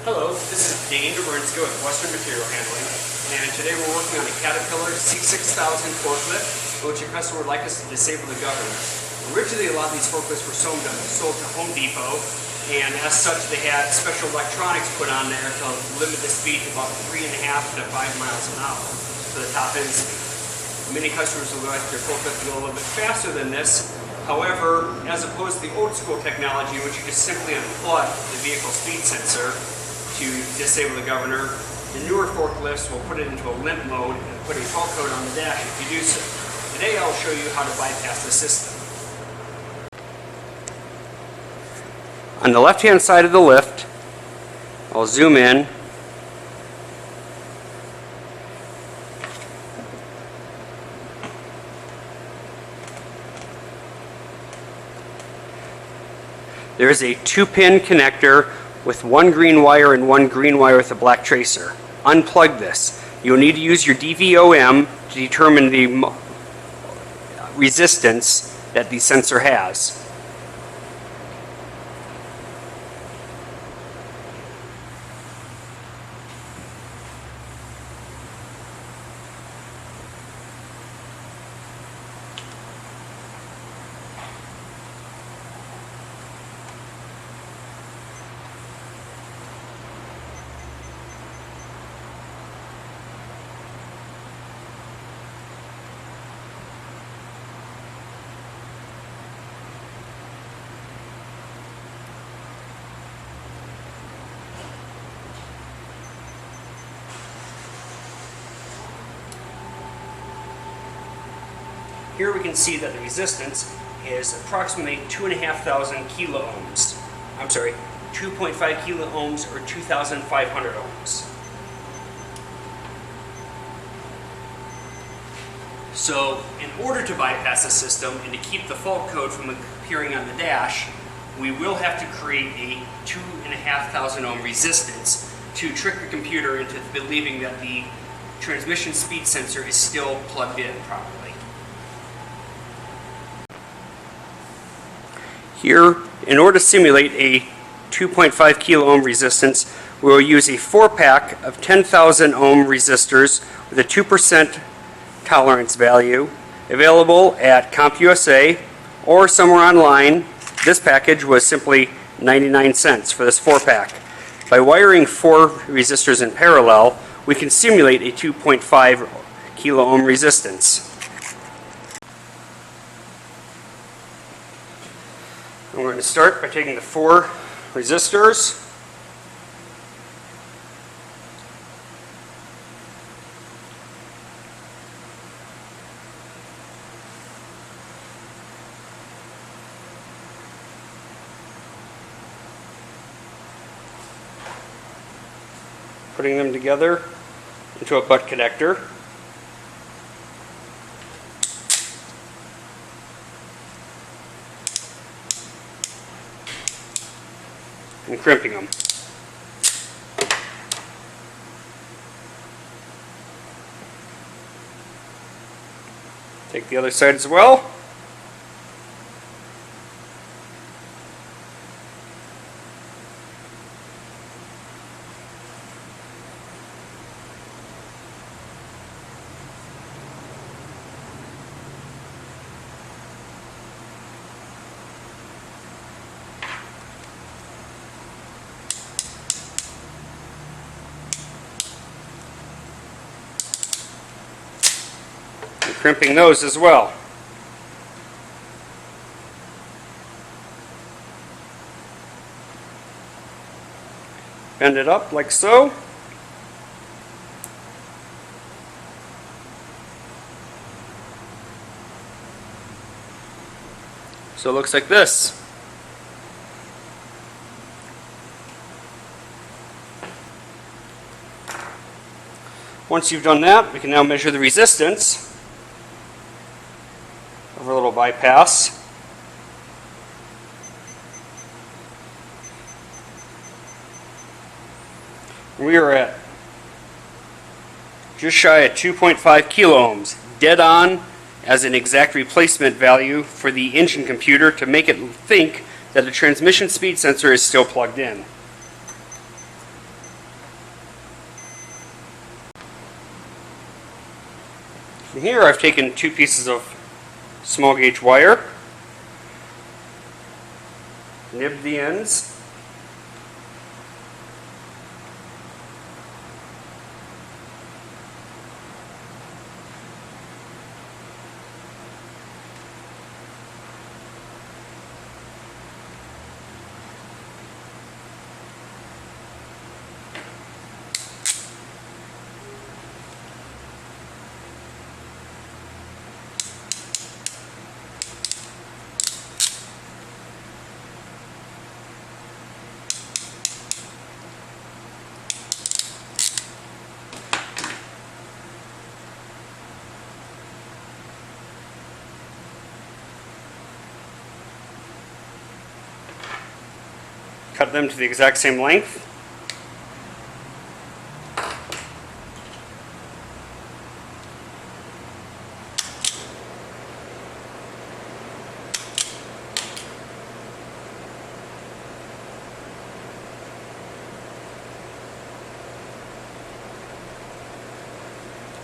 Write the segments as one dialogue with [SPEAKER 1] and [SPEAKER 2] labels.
[SPEAKER 1] Hello, this is Dane DeBernsko with Western Material Handling, and today we're working on a Caterpillar C6000 forklift, which a customer would like us to disable the governor. Originally, a lot of these forklifts were sold to Home Depot, and as such they had special electronics put on there to limit the speed to about 3.5 to 5 miles an hour. So the top end speed. Many customers would like their forklift to go a little bit faster than this. However, as opposed to the old school technology in which you just simply unplug the vehicle speed sensor to disable the governor, the newer forklifts will put it into a limp mode and put a fault code on the dash if you do so. Today I'll show you how to bypass the system. On the left hand side of the lift, I'll zoom in. There is a 2-pin connector with one green wire and one green wire with a black tracer. Unplug this. You'll need to use your DVOM to determine the resistance that the sensor has. Here we can see that the resistance is approximately 2,500 kilo ohms. I'm sorry, 2.5 kilo ohms or 2,500 ohms. So in order to bypass the system and to keep the fault code from appearing on the dash, we will have to create a 2,500 ohm resistance to trick the computer into believing that the transmission speed sensor is still plugged in properly. Here, in order to simulate a 2.5 kilo ohm resistance, we will use a 4-pack of 10,000 ohm resistors with a 2% tolerance value, available at CompUSA or somewhere online. This package was simply 99 cents for this 4-pack. By wiring 4 resistors in parallel, we can simulate a 2.5 kilo ohm resistance. I'm going to start by taking the 4 resistors, putting them together into a butt connector. And crimping them. Take the other side as well. Crimping those as well. Bend it up like so. So it looks like this. Once you've done that, we can now measure the resistance of our little bypass. We are at just shy of 2.5 kilo ohms, dead on as an exact replacement value for the engine computer to make it think that the transmission speed sensor is still plugged in. Here I've taken 2 pieces of small gauge wire, nibbed the ends, cut them to the exact same length.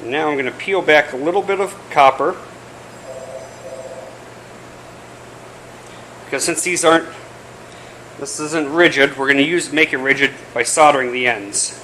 [SPEAKER 1] Now I'm going to peel back a little bit of copper, because since this isn't rigid, we're going to make it rigid by soldering the ends.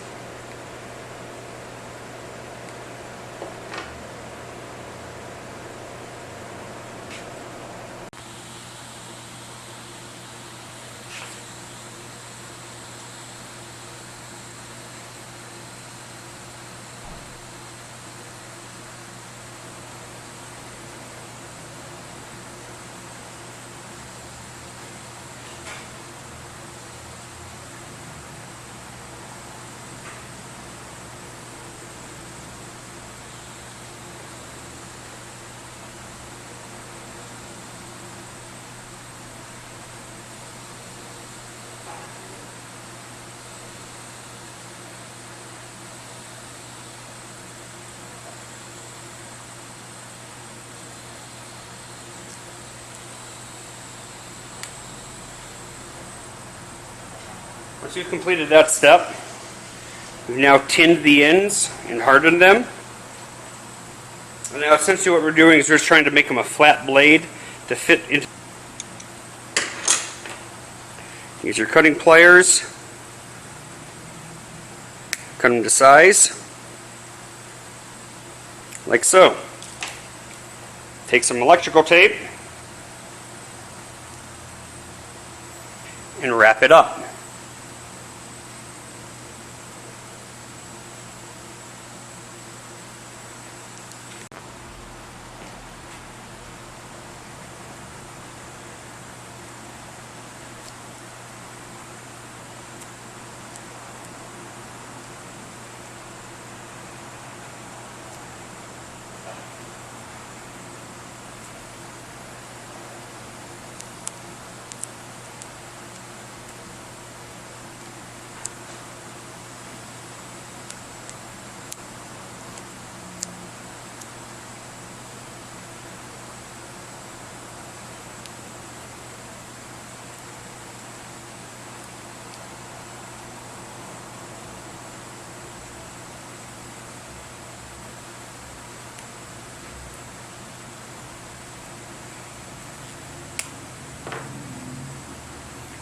[SPEAKER 1] Once you've completed that step, we've now tinned the ends and hardened them. And now essentially what we're doing is we're just trying to make them a flat blade to fit into. Use your cutting pliers, cut them to size, like so. Take some electrical tape and wrap it up.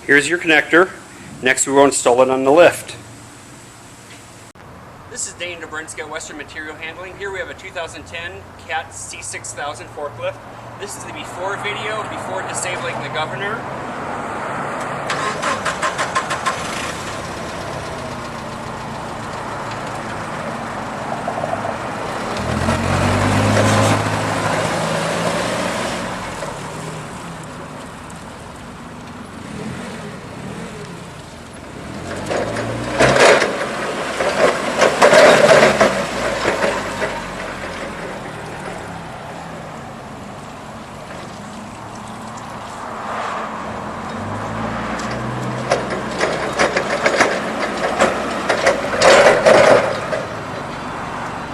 [SPEAKER 1] Here's your connector. Next we will install it on the lift. This is Dane DeBrinska, Western Material Handling. Here we have a 2010 CAT C6000 forklift. This is the before video, before disabling the governor.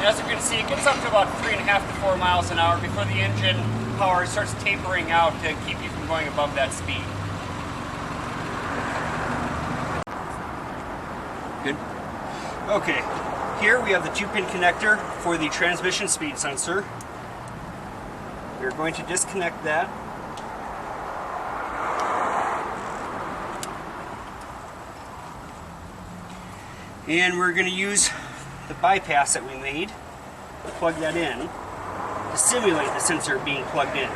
[SPEAKER 1] As you can see, it gets up to about 3.5 to 4 miles an hour before the engine power starts tapering out to keep you from going above that speed. Good. Okay, here we have the 2-pin connector for the transmission speed sensor. We're going to disconnect that. And we're going to use the bypass that we made to plug that in to simulate the sensor being plugged in.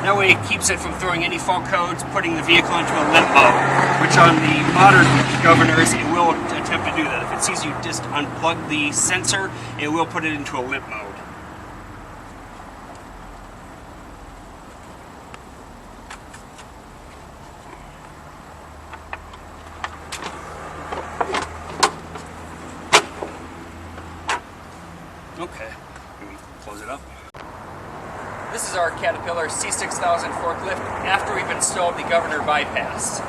[SPEAKER 1] That way it keeps it from throwing any fault codes, putting the vehicle into a limp mode, which on the modern governors it will attempt to do that. If it sees you just unplug the sensor, it will put it into a limp mode. Okay, let me close it up. This is our Caterpillar C6000 forklift after we've installed the governor bypass.